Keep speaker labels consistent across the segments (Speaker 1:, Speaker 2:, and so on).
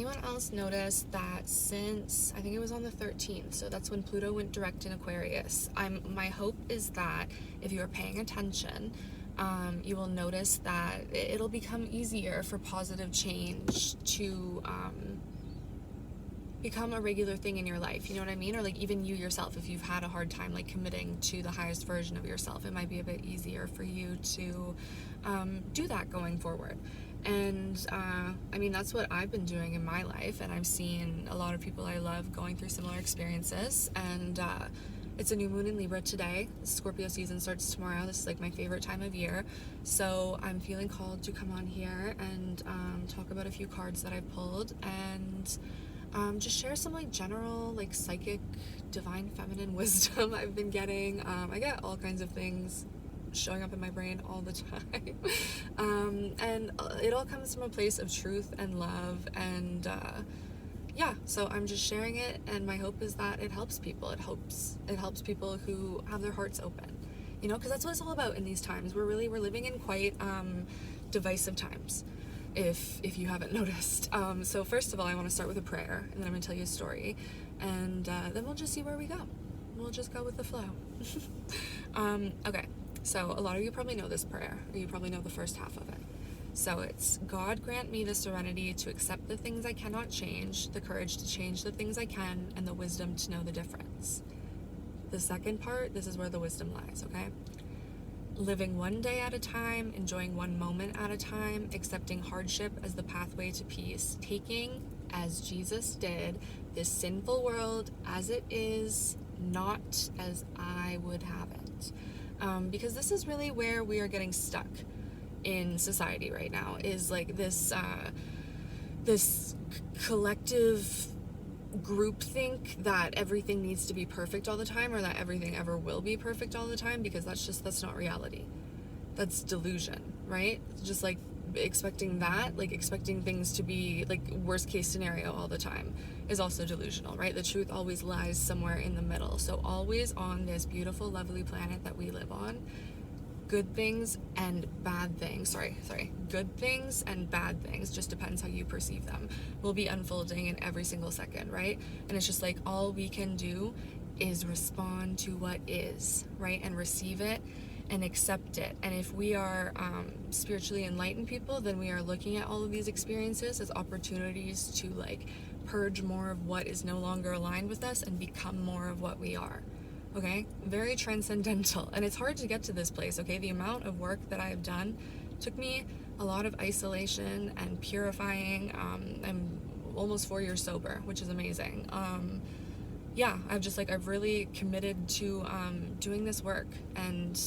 Speaker 1: Anyone else notice that since, I think it was on the 13th, so that's when Pluto went direct in Aquarius, my hope is that if you are paying attention, you will notice that it'll become easier for positive change to become a regular thing in your life, you know what I mean? Or like even you yourself, if you've had a hard time like committing to the highest version of yourself, it might be a bit easier for you to do that going forward. And I mean, that's what I've been doing in my life, and I've seen a lot of people I love going through similar experiences. And it's a new moon in Libra today. Scorpio season starts tomorrow. This is like my favorite time of year, so I'm feeling called to come on here and talk about a few cards that I pulled, and just share some like general like psychic divine feminine wisdom I've been getting. I get all kinds of things showing up in my brain all the time. And it all comes from a place of truth and love, and yeah, so I'm just sharing it, and my hope is that it helps people. It helps people who have their hearts open, you know, because that's what it's all about in these times. We're living in quite divisive times, if you haven't noticed. So first of all, I want to start with a prayer, and then I'm going to tell you a story, and then we'll just see where we go. We'll just go with the flow. Okay, so a lot of you probably know this prayer, or you probably know the first half of it. So it's, God grant me the serenity to accept the things I cannot change, the courage to change the things I can, and the wisdom to know the difference. The second part, this is where the wisdom lies, okay? Living one day at a time, enjoying one moment at a time, accepting hardship as the pathway to peace, taking, as Jesus did, this sinful world as it is, not as I would have it. Because this is really where we are getting stuck in society right now, is like this collective groupthink that everything needs to be perfect all the time, or that everything ever will be perfect all the time, because that's not reality. That's delusion, right? Just like expecting things to be like worst case scenario all the time is also delusional, right? The truth always lies somewhere in the middle. So always on this beautiful, lovely planet that we live on, good things and bad things, good things and bad things, just depends how you perceive them, will be unfolding in every single second, right? And it's just like all we can do is respond to what is, right? And receive it and accept it. And if we are spiritually enlightened people, then we are looking at all of these experiences as opportunities to like purge more of what is no longer aligned with us and become more of what we are. Okay, very transcendental, and it's hard to get to this place. Okay, the amount of work that I have done took me a lot of isolation and purifying. I'm almost 4 years sober, which is amazing. Yeah, I've really committed to doing this work and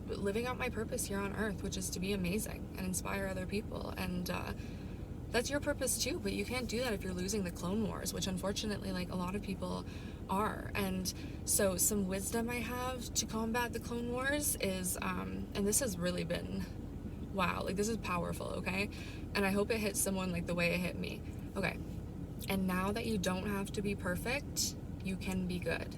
Speaker 1: living out my purpose here on earth, which is to be amazing and inspire other people. And that's your purpose too, but you can't do that if you're losing the Clone Wars, which unfortunately like a lot of people are. And so some wisdom I have to combat the Clone Wars is and this has really been, wow, like this is powerful, okay? And I hope it hits someone like the way it hit me. Okay, and now that you don't have to be perfect, you can be good.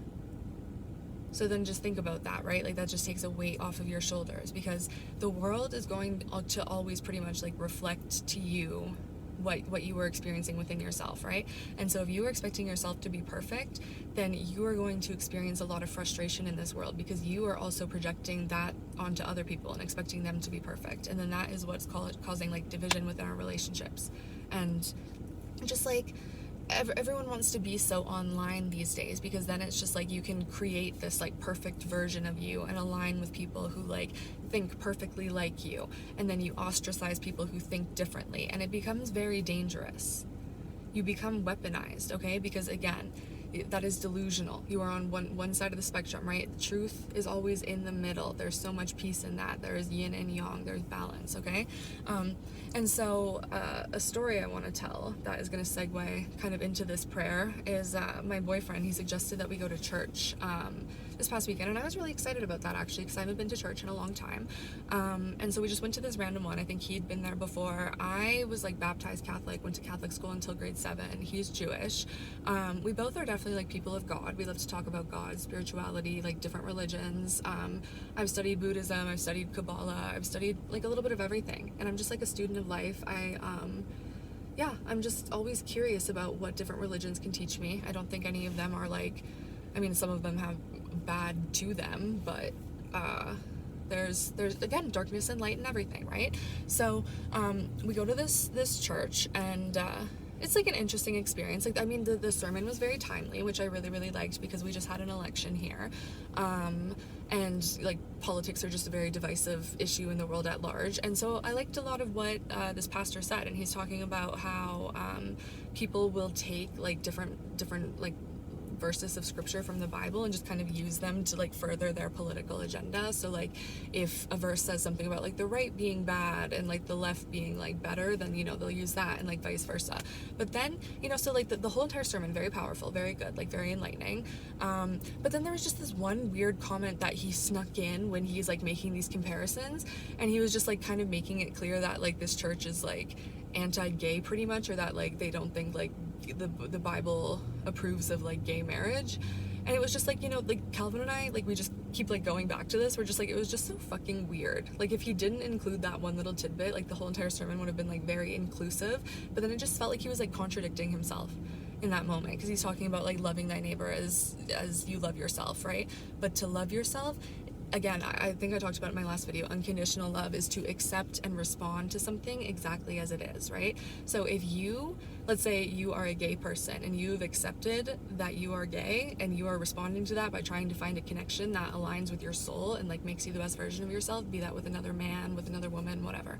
Speaker 1: So then just think about that, right? Like that just takes a weight off of your shoulders, because the world is going to always pretty much like reflect to you what you were experiencing within yourself, right? And so if you were expecting yourself to be perfect, then you are going to experience a lot of frustration in this world, because you are also projecting that onto other people and expecting them to be perfect. And then that is what's causing like division within our relationships. And just like everyone wants to be so online these days, because then it's just like you can create this like perfect version of you and align with people who like think perfectly like you, and then you ostracize people who think differently, and it becomes very dangerous. You become weaponized, okay? Because again, that is delusional. You are on one side of the spectrum, right? The truth is always in the middle. There's so much peace in that. There is yin and yang. There's balance, okay? And so a story I want to tell that is going to segue kind of into this prayer is my boyfriend. He suggested that we go to church this past weekend, and I was really excited about that actually, because I haven't been to church in a long time. And so we just went to this random one. I think he'd been there before. I was like baptized Catholic, went to Catholic school until grade 7. He's Jewish. We both are definitely like people of God. We love to talk about God, spirituality, like different religions. I've studied Buddhism, I've studied Kabbalah, I've studied like a little bit of everything, and I'm just like a student of life. yeah, I'm just always curious about what different religions can teach me. I don't think any of them are like, I mean, some of them have bad to them, but there's again darkness and light and everything, right? So we go to this church, and it's like an interesting experience. Like, I mean, the sermon was very timely, which I really, really liked, because we just had an election here. And like politics are just a very divisive issue in the world at large. And so I liked a lot of what this pastor said, and he's talking about how people will take like different like verses of scripture from the Bible and just kind of use them to like further their political agenda. So like if a verse says something about like the right being bad and like the left being like better, then, you know, they'll use that, and like vice versa. But then, you know, so like the whole entire sermon, very powerful, very good, like very enlightening. But then there was just this one weird comment that he snuck in when he's like making these comparisons, and he was just like kind of making it clear that like this church is like anti-gay pretty much, or that like they don't think like the Bible approves of like gay marriage. And it was just like, you know, like Calvin and I, like we just keep like going back to this. We're just like, it was just so fucking weird. Like if he didn't include that one little tidbit, like the whole entire sermon would have been like very inclusive. But then it just felt like he was like contradicting himself in that moment, because he's talking about like loving thy neighbor as you love yourself, right? But to love yourself, again, I think I talked about it in my last video, unconditional love is to accept and respond to something exactly as it is, right? So if you, let's say you are a gay person and you've accepted that you are gay, and you are responding to that by trying to find a connection that aligns with your soul and like makes you the best version of yourself, be that with another man, with another woman, whatever,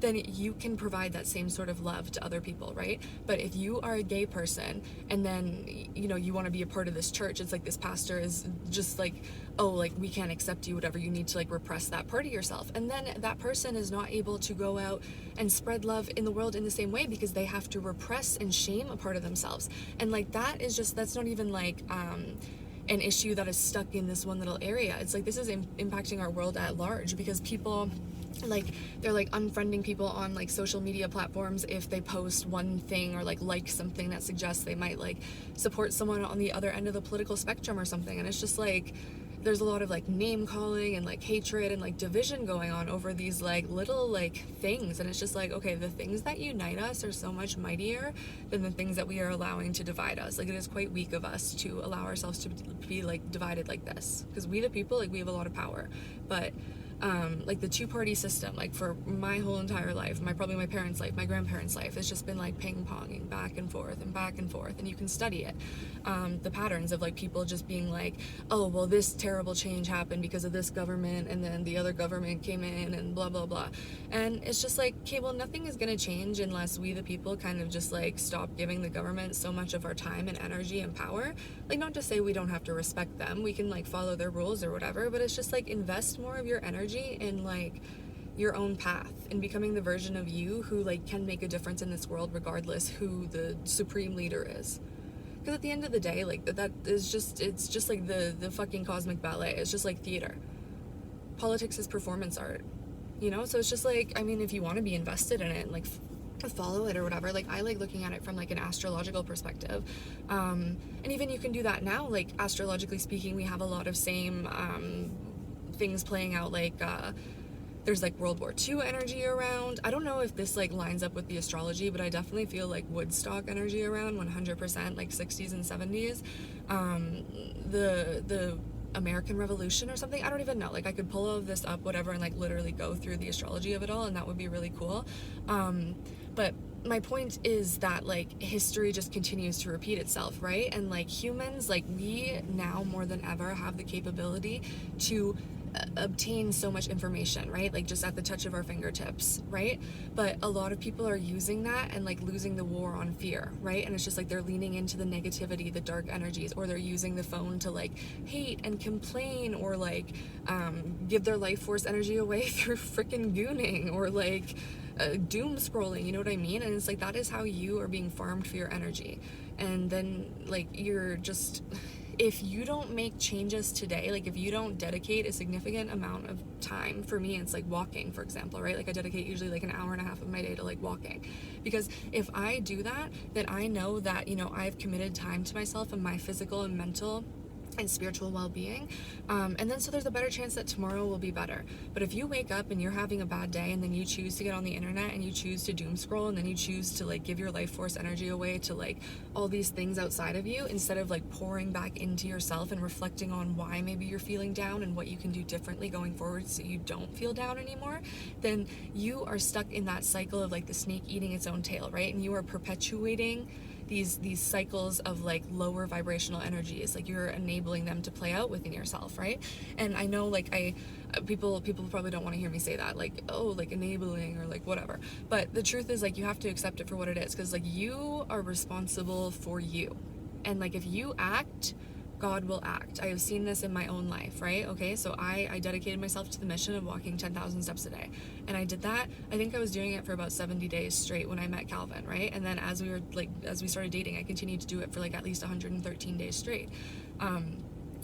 Speaker 1: then you can provide that same sort of love to other people, right? But if you are a gay person and then, you know, you want to be a part of this church, it's like this pastor is just like, oh, like we can't accept you, whatever, you need to like repress that part of yourself. And then that person is not able to go out and spread love in the world in the same way, because they have to repress and shame a part of themselves. And like that is just, that's not even like an issue that is stuck in this one little area. It's like this is impacting our world at large, because people like they're like unfriending people on like social media platforms if they post one thing or like something that suggests they might like support someone on the other end of the political spectrum or something. And it's just like there's a lot of like name calling and like hatred and like division going on over these like little like things. And it's just like, okay, the things that unite us are so much mightier than the things that we are allowing to divide us. Like it is quite weak of us to allow ourselves to be like divided like this, because we the people, like we have a lot of power. But like the two-party system, like for my whole entire life, probably my parents' life, my grandparents' life, it's just been like ping-ponging back and forth and back and forth, and you can study it. The patterns of like people just being like, oh, well, this terrible change happened because of this government, and then the other government came in and blah, blah, blah. And it's just like, okay, well, nothing is going to change unless we the people kind of just like stop giving the government so much of our time and energy and power. Like, not to say we don't have to respect them, we can like follow their rules or whatever, but it's just like invest more of your energy in like your own path and becoming the version of you who like can make a difference in this world regardless who the supreme leader is. Because at the end of the day, like that is just, it's just like the fucking cosmic ballet. It's just like theater. Politics is performance art, you know? So it's just like, I mean, if you want to be invested in it and like follow it or whatever, like I like looking at it from like an astrological perspective, and even you can do that now. Like astrologically speaking, we have a lot of same things playing out, like there's like World War II energy around. I don't know if this like lines up with the astrology, but I definitely feel like Woodstock energy around 100%, like 60s and 70s. The American Revolution or something, I don't even know. Like I could pull all of this up, whatever, and like literally go through the astrology of it all, and that would be really cool. But my point is that like history just continues to repeat itself, right? And like humans, like we now more than ever have the capability to obtain so much information, right? Like just at the touch of our fingertips, right? But a lot of people are using that and like losing the war on fear, right? And it's just like they're leaning into the negativity, the dark energies, or they're using the phone to like hate and complain, or like give their life force energy away through freaking gooning, or like doom scrolling, you know what I mean? And it's like that is how you are being farmed for your energy. And then like you're just, if you don't make changes today, like if you don't dedicate a significant amount of time, for me it's like walking, for example, right? Like I dedicate usually like an hour and a half of my day to like walking, because if I do that, then I know that, you know, I've committed time to myself and my physical and mental and spiritual well-being, and then so there's a better chance that tomorrow will be better. But if you wake up and you're having a bad day, and then you choose to get on the internet and you choose to doom scroll, and then you choose to like give your life force energy away to like all these things outside of you, instead of like pouring back into yourself and reflecting on why maybe you're feeling down and what you can do differently going forward so you don't feel down anymore, then you are stuck in that cycle of like the snake eating its own tail, right? And you are perpetuating these cycles of like lower vibrational energies. Like you're enabling them to play out within yourself, right? And I know like people probably don't want to hear me say that, like, oh, like enabling or like whatever, but the truth is like you have to accept it for what it is, because like you are responsible for you, and like if you act, God will act. I have seen this in my own life, right? Okay, so I dedicated myself to the mission of walking 10,000 steps a day. And I did that. I think I was doing it for about 70 days straight when I met Calvin, right? And then as we started dating, I continued to do it for like at least 113 days straight.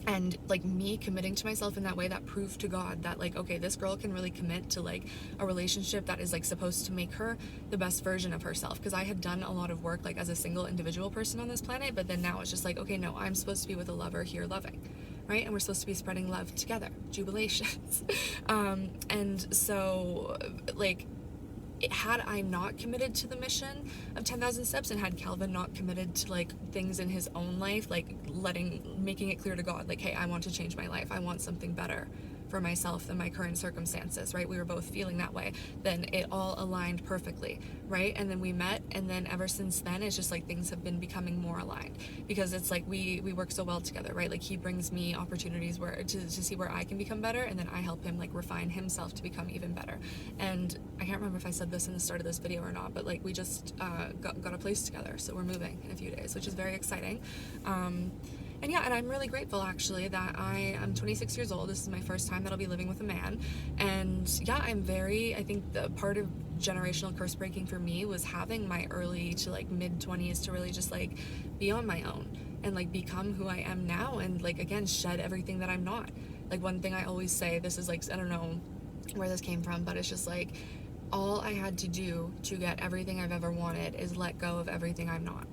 Speaker 1: And like me committing to myself in that way, that proved to God that like, okay, this girl can really commit to like a relationship that is like supposed to make her the best version of herself. Because I had done a lot of work like as a single individual person on this planet, but then now it's just like, okay, no, I'm supposed to be with a lover here loving, right? And we're supposed to be spreading love together, jubilations. And so like, had I not committed to the mission of 10,000 steps, and had Calvin not committed to like things in his own life, like making it clear to God, like, hey, I want to change my life, I want something better for myself than my current circumstances, right? We were both feeling that way. Then it all aligned perfectly, right? And then we met, and then ever since then, it's just like things have been becoming more aligned, because it's like we work so well together, right? Like he brings me opportunities where to see where I can become better, and then I help him like refine himself to become even better. And I can't remember if I said this in the start of this video or not, but like we just got a place together, so we're moving in a few days, which is very exciting. And yeah, and I'm really grateful actually that I'm 26 years old. This is my first time that I'll be living with a man. And yeah, I think the part of generational curse breaking for me was having my early to like mid 20s to really just like be on my own and like become who I am now, and like again shed everything that I'm not. Like one thing I always say, this is like, I don't know where this came from, but it's just like all I had to do to get everything I've ever wanted is let go of everything I'm not.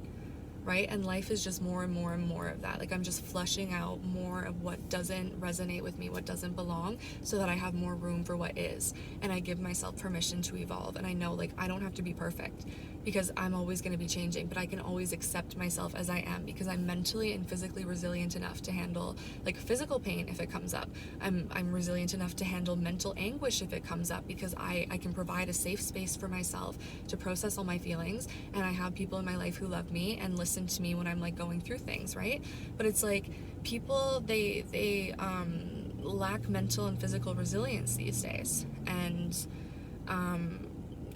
Speaker 1: Right? And life is just more and more and more of that. Like I'm just flushing out more of what doesn't resonate with me, what doesn't belong, so that I have more room for what is. And I give myself permission to evolve. And I know like I don't have to be perfect, because I'm always going to be changing, but I can always accept myself as I am, because I'm mentally and physically resilient enough to handle like physical pain if it comes up. I'm resilient enough to handle mental anguish if it comes up, because I can provide a safe space for myself to process all my feelings, and I have people in my life who love me and listen to me when I'm like going through things, right? But it's like people they lack mental and physical resilience these days, and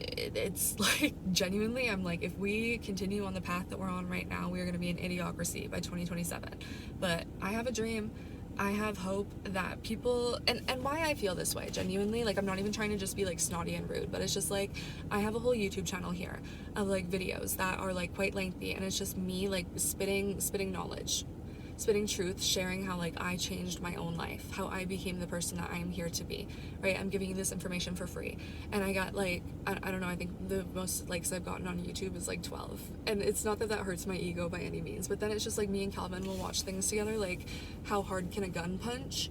Speaker 1: it's like genuinely I'm like, if we continue on the path that we're on right now, we are going to be an idiocracy by 2027. But I have a dream, I have hope that people, and why I feel this way genuinely, like I'm not even trying to just be like snotty and rude, but it's just like I have a whole YouTube channel here of like videos that are like quite lengthy, and it's just me like spitting knowledge, spitting truth, sharing how like I changed my own life, how I became the person that I am here to be, right? I'm giving you this information for free, and I got like I don't know, I think the most likes I've gotten on YouTube is like 12, and it's not that hurts my ego by any means, but then it's just like me and Calvin will watch things together, like how hard can a gun punch,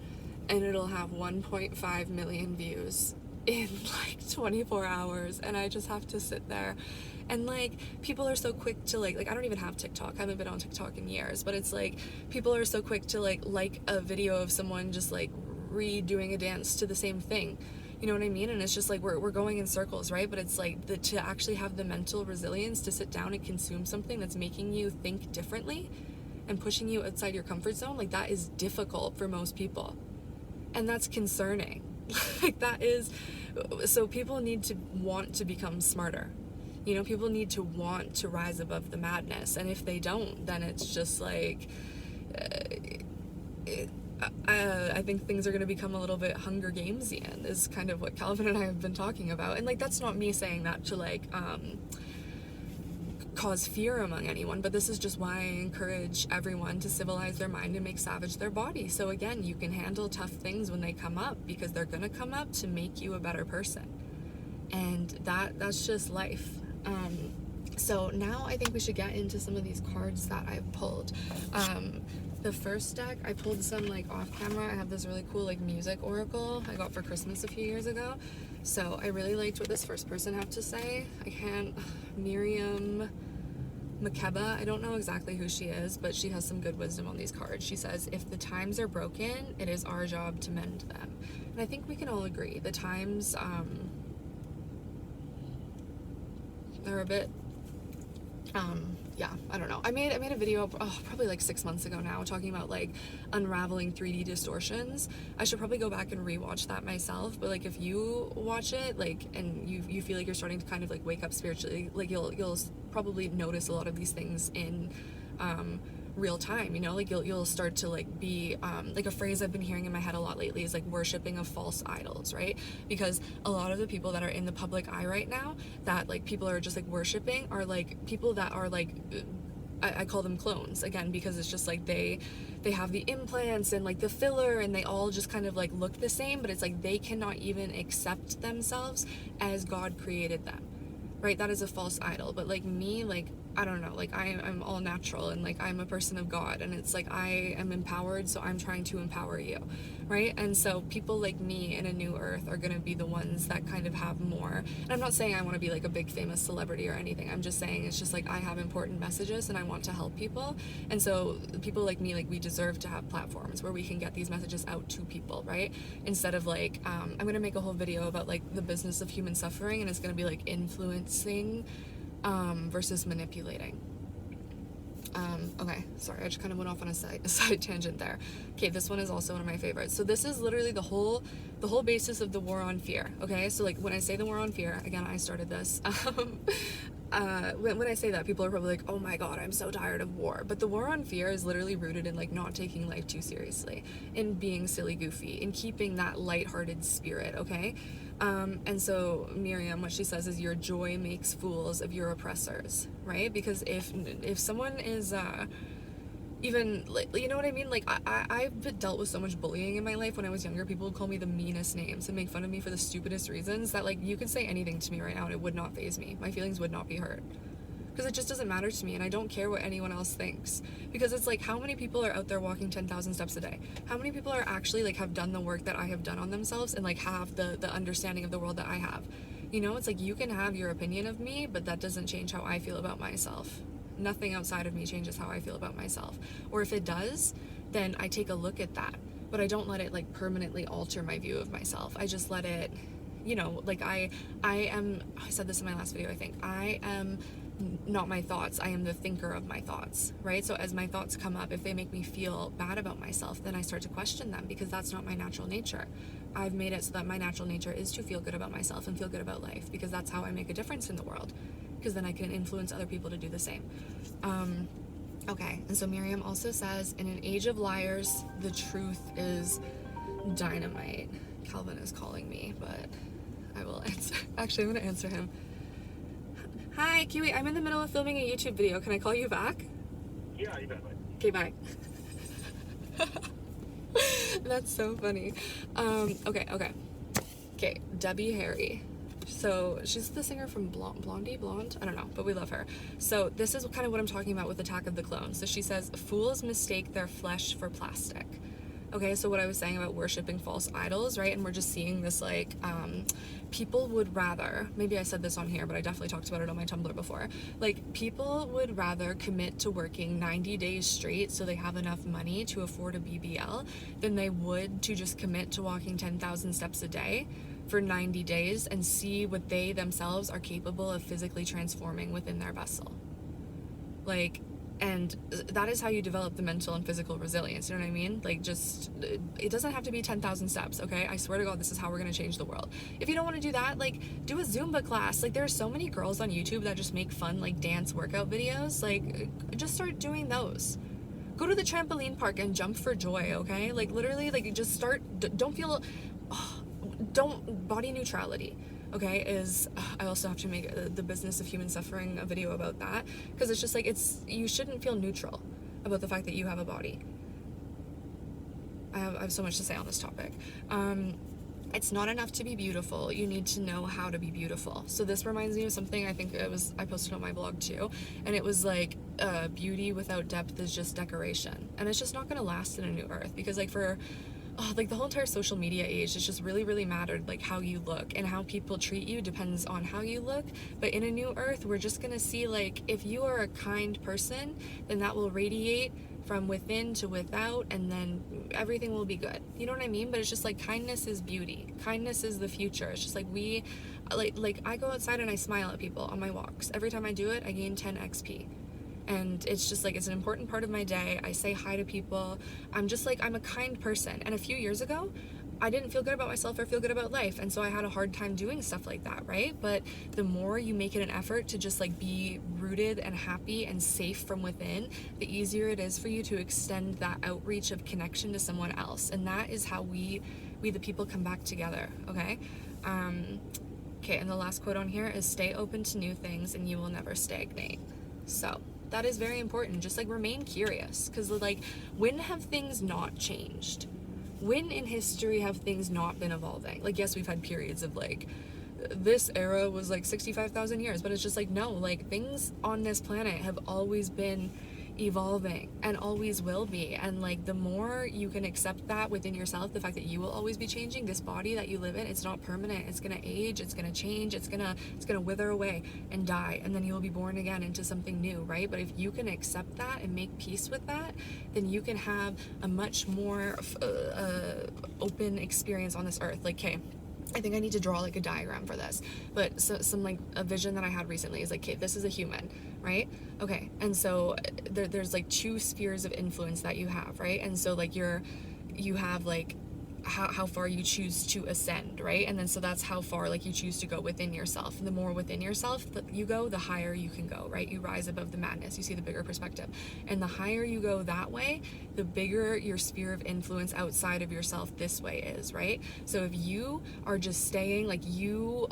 Speaker 1: and it'll have 1.5 million views in like 24 hours, and I just have to sit there. And like people are so quick to like I don't even have TikTok, I haven't been on TikTok in years, but it's like people are so quick to like a video of someone just like redoing a dance to the same thing, you know what I mean? And it's just like we're going in circles, right? But it's like to actually have the mental resilience to sit down and consume something that's making you think differently and pushing you outside your comfort zone, like that is difficult for most people, and that's concerning. Like that is, so people need to want to become smarter. You know, people need to want to rise above the madness, and if they don't, then it's just like I think things are going to become a little bit Hunger Gamesian, is kind of what Calvin and I have been talking about. And like that's not me saying that to like cause fear among anyone, but this is just why I encourage everyone to civilize their mind and make savage their body. So again, you can handle tough things when they come up, because they're going to come up to make you a better person, and that's just life. So now I think we should get into some of these cards that I've pulled. The first deck, I pulled some like off camera. I have this really cool like music oracle I got for Christmas a few years ago. So I really liked what this first person have to say. Miriam Makeba, I don't know exactly who she is, but she has some good wisdom on these cards. She says, if the times are broken, it is our job to mend them. And I think we can all agree. The times, they're a bit, yeah, I don't know. I made a video probably like 6 months ago now talking about like unraveling 3D distortions. I should probably go back and rewatch that myself, but like if you watch it like and you feel like you're starting to kind of like wake up spiritually, like you'll probably notice a lot of these things in real time, you know, like you'll start to like be like a phrase I've been hearing in my head a lot lately is like worshiping of false idols, right? Because a lot of the people that are in the public eye right now that like people are just like worshiping are like people that are like I call them clones again, because it's just like they have the implants and like the filler and they all just kind of like look the same, but it's like they cannot even accept themselves as God created them, right? That is a false idol. But like me, like I don't know, like I'm all natural and like I'm a person of God, and it's like I am empowered, so I'm trying to empower you, right? And so people like me in a new earth are going to be the ones that kind of have more. And I'm not saying I want to be like a big famous celebrity or anything. I'm just saying it's just like I have important messages and I want to help people. And so people like me, like we deserve to have platforms where we can get these messages out to people, right? Instead of like I'm going to make a whole video about like the business of human suffering, and it's going to be like influencing versus manipulating. Okay, sorry, I just kind of went off on a side tangent there. Okay, this one is also one of my favorites. So this is literally the whole basis of the war on fear. Okay, so like when I say the war on fear, again, I started this. When I say that, people are probably like, oh my god, I'm so tired of war. But the war on fear is literally rooted in like not taking life too seriously, in being silly goofy, in keeping that lighthearted spirit, okay? And so Miriam, what she says is your joy makes fools of your oppressors, right? Because if someone is even like, you know what I mean, like I've dealt with so much bullying in my life. When I was younger, people would call me the meanest names and make fun of me for the stupidest reasons, that like you could say anything to me right now and it would not faze me. My feelings would not be hurt, because it just doesn't matter to me, and I don't care what anyone else thinks. Because it's like, how many people are out there walking 10,000 steps a day? How many people are actually like have done the work that I have done on themselves and like have the understanding of the world that I have? You know, it's like you can have your opinion of me, but that doesn't change how I feel about myself. Nothing outside of me changes how I feel about myself. Or if it does, then I take a look at that, but I don't let it like permanently alter my view of myself. I just let it, you know, like I said this in my last video, I think I am not my thoughts, I am the thinker of my thoughts, right? So as my thoughts come up, if they make me feel bad about myself, then I start to question them, because that's not my natural nature. I've made it so that my natural nature is to feel good about myself and feel good about life, because that's how I make a difference in the world, because then I can influence other people to do the same. Okay, and so Miriam also says, in an age of liars, the truth is dynamite. Calvin is calling me, but I will answer. Actually, I'm gonna answer him. Hi, Kiwi, I'm in the middle of filming a YouTube video. Can I call you back?
Speaker 2: Yeah, you bet.
Speaker 1: Okay, bye. That's so funny. Okay, Debbie Harry. So she's the singer from Blondie? I don't know, but we love her. So this is kind of what I'm talking about with Attack of the Clones. So she says, fools mistake their flesh for plastic. Okay, so what I was saying about worshiping false idols, right? And we're just seeing this like, people would rather, maybe I said this on here, but I definitely talked about it on my Tumblr before. Like, people would rather commit to working 90 days straight so they have enough money to afford a BBL than they would to just commit to walking 10,000 steps a day for 90 days and see what they themselves are capable of physically transforming within their vessel. Like, and that is how you develop the mental and physical resilience, you know what I mean? Like, just, it doesn't have to be 10,000 steps, okay? I swear to God, this is how we're gonna change the world. If you don't wanna do that, like, do a Zumba class. Like, there are so many girls on YouTube that just make fun, like, dance workout videos. Like, just start doing those. Go to the trampoline park and jump for joy, okay? Like, literally, like, just start, don't feel, body neutrality. Okay, is I also have to make the business of human suffering a video about that, because it's just like, you shouldn't feel neutral about the fact that you have a body. I have so much to say on this topic. It's not enough to be beautiful. You need to know how to be beautiful. So this reminds me of something I think I posted on my blog too, and it was like beauty without depth is just decoration, and it's just not going to last in a new earth, because like like the whole entire social media age, it's just really mattered like how you look, and how people treat you depends on how you look. But in a new earth, we're just gonna see like if you are a kind person, then that will radiate from within to without, and then everything will be good. You know what I mean? But it's just like kindness is beauty. Kindness is the future. It's just like like I go outside and I smile at people on my walks. Every time I do it, I gain 10 XP. And it's just like, it's an important part of my day. I say hi to people. I'm just like, I'm a kind person. And a few years ago, I didn't feel good about myself or feel good about life, and so I had a hard time doing stuff like that, right? But the more you make it an effort to just like be rooted and happy and safe from within, the easier it is for you to extend that outreach of connection to someone else. And that is how we the people come back together. Okay. Okay, and the last quote on here is, stay open to new things and you will never stagnate. So that is very important. Just like remain curious, because like, when have things not changed? When in history have things not been evolving? Like, yes, we've had periods of like, this era was like 65,000 years, but it's just like, no, like things on this planet have always been evolving and always will be. And like, the more you can accept that within yourself, the fact that you will always be changing, this body that you live in, it's not permanent. It's gonna age, it's gonna change, it's gonna wither away and die, and then you'll be born again into something new, right? But if you can accept that and make peace with that, then you can have a much more open experience on this earth. Like, okay, I think I need to draw like a diagram for this, but some like a vision that I had recently is like, okay, this is a human, right? Okay, and so there's like 2 spheres of influence that you have, right? And so like you have like how far you choose to ascend, right? And then so that's how far like you choose to go within yourself. And the more within yourself that you go, the higher you can go, right? You rise above the madness, you see the bigger perspective. And the higher you go that way, the bigger your sphere of influence outside of yourself this way is, right? So if you are just staying like you're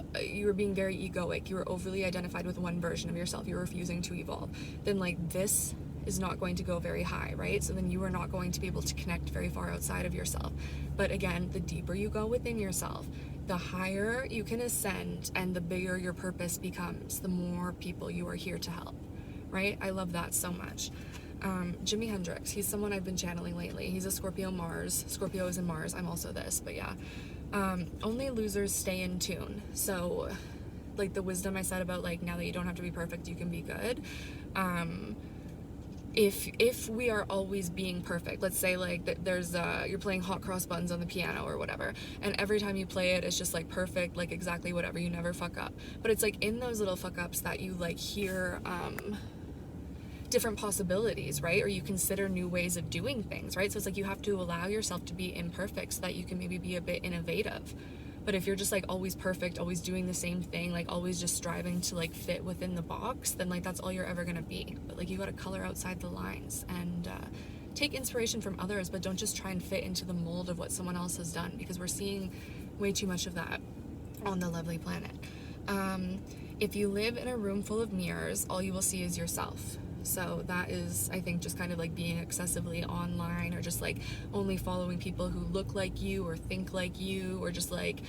Speaker 1: being very egoic, you're overly identified with one version of yourself, you're refusing to evolve, then like this is not going to go very high, right? So then you are not going to be able to connect very far outside of yourself. But again, the deeper you go within yourself, the higher you can ascend, and the bigger your purpose becomes, the more people you are here to help, right? I love that so much. Jimi Hendrix, he's someone I've been channeling lately. He's a Scorpio Mars. Scorpio is in Mars. I'm also this, but yeah. Only losers stay in tune. So like the wisdom I said about like, now that you don't have to be perfect, you can be good. If we are always being perfect, let's say like there's you're playing hot cross buttons on the piano or whatever, and every time you play it, it's just like perfect, like exactly whatever, you never fuck up. But it's like in those little fuck ups that you like hear different possibilities, right? Or you consider new ways of doing things, right? So it's like you have to allow yourself to be imperfect so that you can maybe be a bit innovative. But if you're just like always perfect, always doing the same thing, like always just striving to like fit within the box, then like that's all you're ever gonna be. But like you gotta color outside the lines and take inspiration from others, but don't just try and fit into the mold of what someone else has done, because we're seeing way too much of that on the lovely planet. If you live in a room full of mirrors, all you will see is yourself. So that is, I think, just kind of like being excessively online, or just like only following people who look like you or think like you, or just like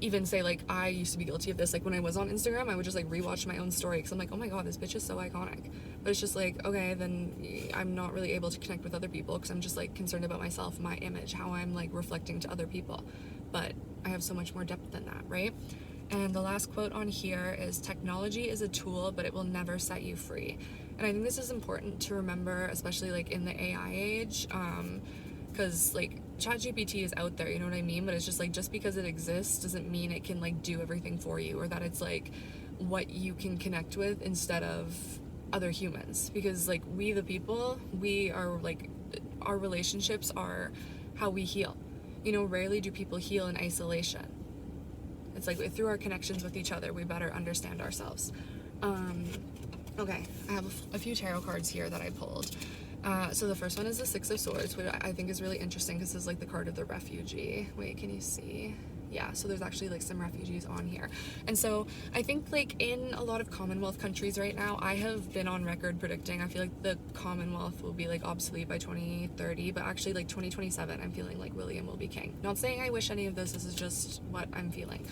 Speaker 1: even say like, I used to be guilty of this. Like when I was on Instagram, I would just like rewatch my own story because I'm like, oh my god, this bitch is so iconic. But it's just like, okay, then I'm not really able to connect with other people because I'm just like concerned about myself, my image, how I'm like reflecting to other people. But I have so much more depth than that, right? And the last quote on here is, technology is a tool, but it will never set you free. And I think this is important to remember, especially like in the AI age, because like ChatGPT is out there, you know what I mean? But it's just like, just because it exists doesn't mean it can like do everything for you, or that it's like what you can connect with instead of other humans. Because like we the people, we are like, our relationships are how we heal. You know, rarely do people heal in isolation. It's like through our connections with each other, we better understand ourselves. Okay, I have a few tarot cards here that I pulled. So the first one is the Six of Swords, which I think is really interesting because it's like the card of the refugee. Wait, can you see? Yeah, so there's actually like some refugees on here. And so I think like in a lot of Commonwealth countries right now, I have been on record predicting, I feel like the Commonwealth will be like obsolete by 2030, but actually like 2027, I'm feeling like William will be king. Not saying I wish any of this is just what I'm feeling.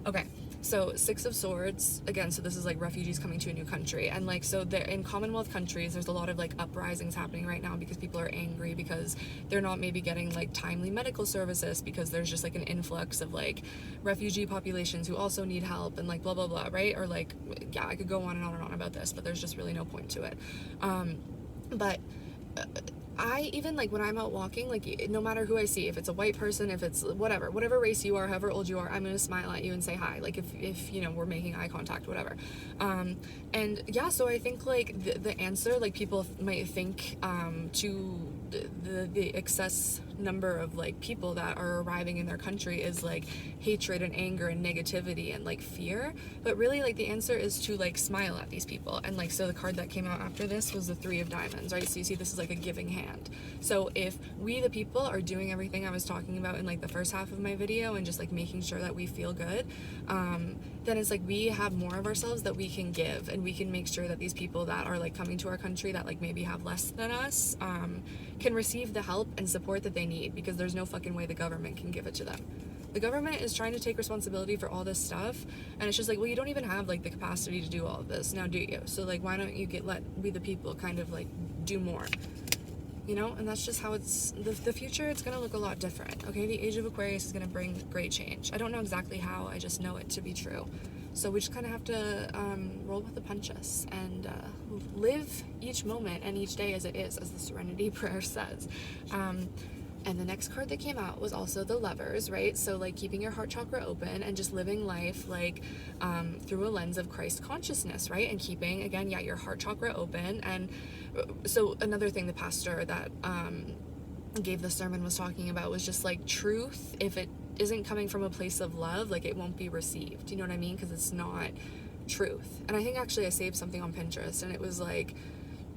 Speaker 1: Okay, so Six of Swords, again, so this is like refugees coming to a new country. And like, so there in Commonwealth countries, there's a lot of like uprisings happening right now because people are angry because they're not maybe getting like timely medical services, because there's just like an influx of like refugee populations who also need help, and like blah, blah, blah, right? Or like, yeah, I could go on and on and on about this, but there's just really no point to it. But I even like when I'm out walking, like no matter who I see, if it's a white person, if it's whatever race you are, however old you are, I'm gonna smile at you and say hi, like if you know we're making eye contact, whatever. And yeah, so I think like the answer, like people might think to the excess number of like people that are arriving in their country is like hatred and anger and negativity and like fear, but really like the answer is to like smile at these people. And like, so the card that came out after this was the Three of Diamonds, right? So you see this is like a giving hand. So if we the people are doing everything I was talking about in like the first half of my video and just like making sure that we feel good, then it's like we have more of ourselves that we can give, and we can make sure that these people that are like coming to our country that like maybe have less than us can receive the help and support that they need, because there's no fucking way the government can give it to them. The government is trying to take responsibility for all this stuff, and it's just like, well, you don't even have like the capacity to do all of this now, do you? So like, why don't you let we the people kind of like do more, you know? And that's just how it's the future. It's gonna look a lot different. Okay, the age of Aquarius is gonna bring great change. I don't know exactly how, I just know it to be true. So we just kind of have to roll with the punches and live each moment and each day as it is, as the Serenity Prayer says. And the next card that came out was also the Lovers, right? So like keeping your heart chakra open and just living life like through a lens of Christ consciousness, right? And keeping, again, yeah, your heart chakra open. And so another thing the pastor that gave the sermon was talking about was just like truth, if it isn't coming from a place of love, like it won't be received, you know what I mean? Because it's not truth. And I think actually I saved something on Pinterest, and it was like,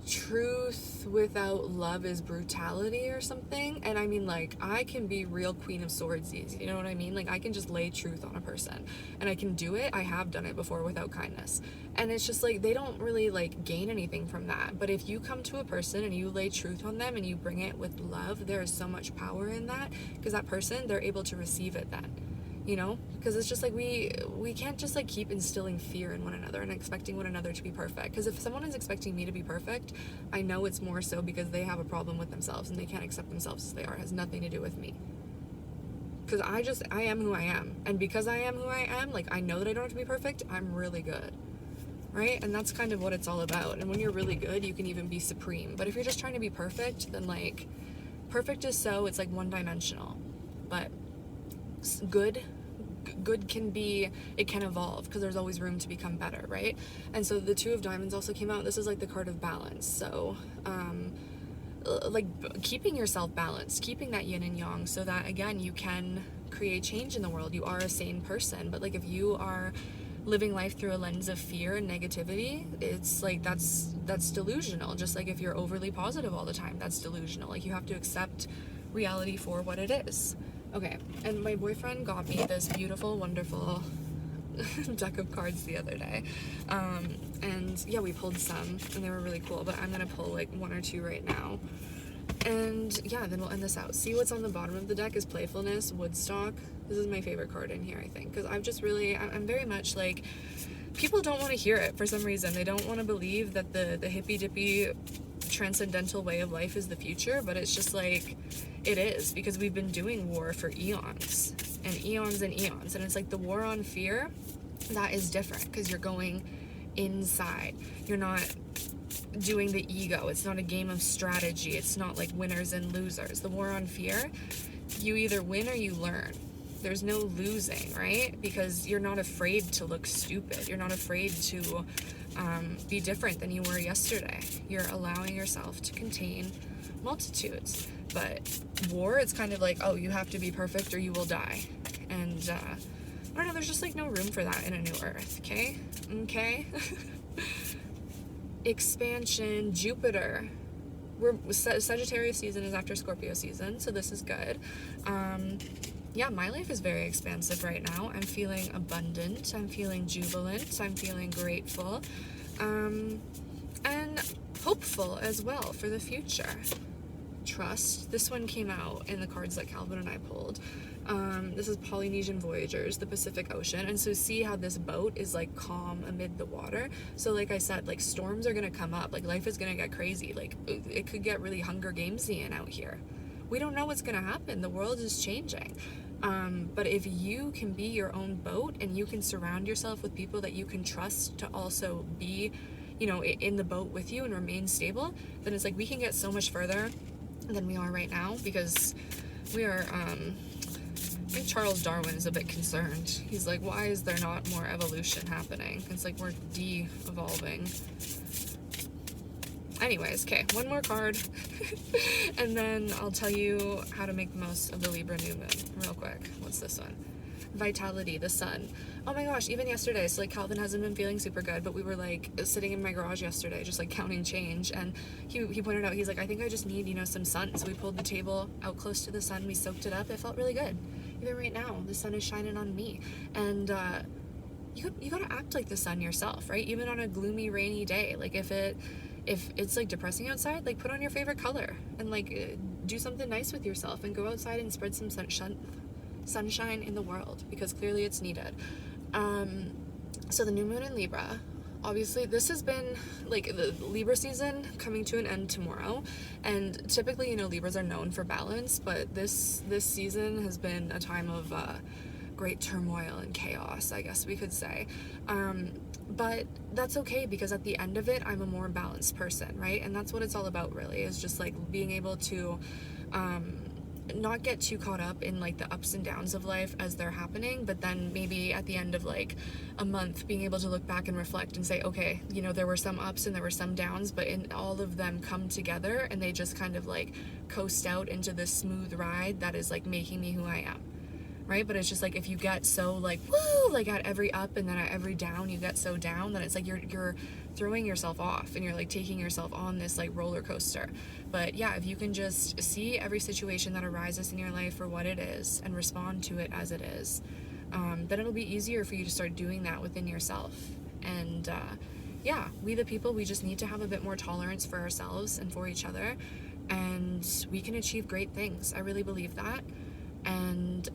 Speaker 1: truth without love is brutality or something. And I mean, like, I can be real Queen of Swordsies, you know what I mean? Like, I can just lay truth on a person, and I can do it. I have done it before without kindness, and it's just like they don't really like gain anything from that. But if you come to a person and you lay truth on them and you bring it with love, there is so much power in that, because that person, they're able to receive it then, you know? Because it's just like we can't just like keep instilling fear in one another and expecting one another to be perfect. Because if someone is expecting me to be perfect, I know it's more so because they have a problem with themselves and they can't accept themselves as they are. It has nothing to do with me. Because I am who I am, and because I am who I am, like, I know that I don't have to be perfect. I'm really good, right? And that's kind of what it's all about. And when you're really good, you can even be supreme. But if you're just trying to be perfect, then like perfect is so, it's like one-dimensional. But good can be, it can evolve, because there's always room to become better, right? And so the Two of Diamonds also came out. This is like the card of balance. So like keeping yourself balanced, keeping that yin and yang, so that again you can create change in the world. You are a sane person. But like if you are living life through a lens of fear and negativity, it's like that's delusional. Just like if you're overly positive all the time, that's delusional. Like you have to accept reality for what it is. Okay, and my boyfriend got me this beautiful, wonderful deck of cards the other day. And yeah, we pulled some, and they were really cool, but I'm gonna pull like one or two right now. And yeah, then we'll end this out. See, what's on the bottom of the deck is playfulness, Woodstock. This is my favorite card in here, I think, because I've just really, I'm very much like, people don't want to hear it for some reason. They don't want to believe that the hippy-dippy transcendental way of life is the future, but it's just like, it is, because we've been doing war for eons and eons and eons. And it's like the war on fear, that is different, because you're going inside. You're not doing the ego. It's not a game of strategy. It's not like winners and losers. The war on fear, you either win or you learn. There's no losing, right? Because you're not afraid to look stupid. You're not afraid to be different than you were yesterday. You're allowing yourself to contain multitudes. But war, it's kind of like, oh, you have to be perfect or you will die. And I don't know, there's just like no room for that in a new earth, okay? Okay? Expansion, Jupiter. Sagittarius season is after Scorpio season, so this is good. yeah, my life is very expansive right now. I'm feeling abundant. I'm feeling jubilant. I'm feeling grateful. And hopeful as well for the future. Trust. This one came out in the cards that Calvin and I pulled. This is Polynesian Voyagers, the Pacific Ocean. And so see how this boat is like calm amid the water. So like I said, like storms are going to come up. Like life is going to get crazy. Like it could get really Hunger Gamesian out here. We don't know what's going to happen. The world is changing. But if you can be your own boat and you can surround yourself with people that you can trust to also be, you know, in the boat with you and remain stable, then it's like we can get so much further than we are right now, because we are, I think Charles Darwin is a bit concerned. He's like, why is there not more evolution happening? It's like we're de-evolving. Anyways, okay, one more card, and then I'll tell you how to make the most of the Libra new moon real quick. What's this one? Vitality, the sun. Oh my gosh, even yesterday, so like Calvin hasn't been feeling super good, but we were like sitting in my garage yesterday just like counting change, and he pointed out, he's like, I think I just need, you know, some sun. So we pulled the table out close to the sun, we soaked it up, it felt really good. Even right now, the sun is shining on me, and you gotta act like the sun yourself, right? Even on a gloomy, rainy day. Like if it's like depressing outside, like put on your favorite color and like do something nice with yourself and go outside and spread some sunshine in the world, because clearly it's needed. So the new moon in Libra, obviously this has been like the Libra season coming to an end tomorrow, and typically, you know, Libras are known for balance, but this season has been a time of great turmoil and chaos, I guess we could say. But that's okay, because at the end of it, I'm a more balanced person, right? And that's what it's all about, really, is just like being able to not get too caught up in like the ups and downs of life as they're happening, but then maybe at the end of like a month being able to look back and reflect and say, okay, you know, there were some ups and there were some downs, but in all of them come together and they just kind of like coast out into this smooth ride that is like making me who I am. Right? But it's just like if you get so like woo, like at every up and then at every down you get so down, then it's like you're throwing yourself off and you're like taking yourself on this like roller coaster. But yeah, if you can just see every situation that arises in your life for what it is and respond to it as it is, then it'll be easier for you to start doing that within yourself. And yeah, we the people, we just need to have a bit more tolerance for ourselves and for each other, and we can achieve great things. I really believe that. And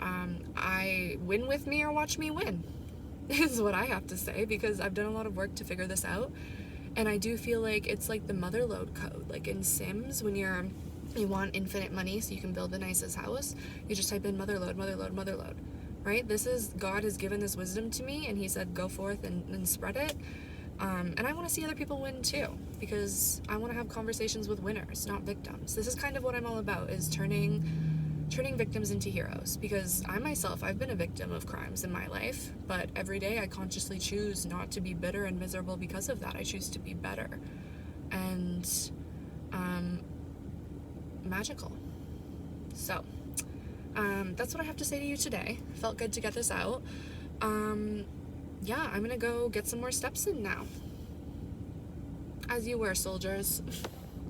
Speaker 1: I win with me or watch me win is what I have to say, because I've done a lot of work to figure this out. And I do feel like it's like the motherlode code, like in Sims, when you want infinite money so you can build the nicest house, you just type in motherlode, motherlode, motherlode, right? This is, God has given this wisdom to me, and he said go forth and spread it. And I want to see other people win too, because I want to have conversations with winners, not victims. This is kind of what I'm all about, is turning victims into heroes, because I myself, I've been a victim of crimes in my life, but every day I consciously choose not to be bitter and miserable because of that. I choose to be better and magical. So that's what I have to say to you today. Felt good to get this out. Yeah, I'm gonna go get some more steps in now. As you were, soldiers.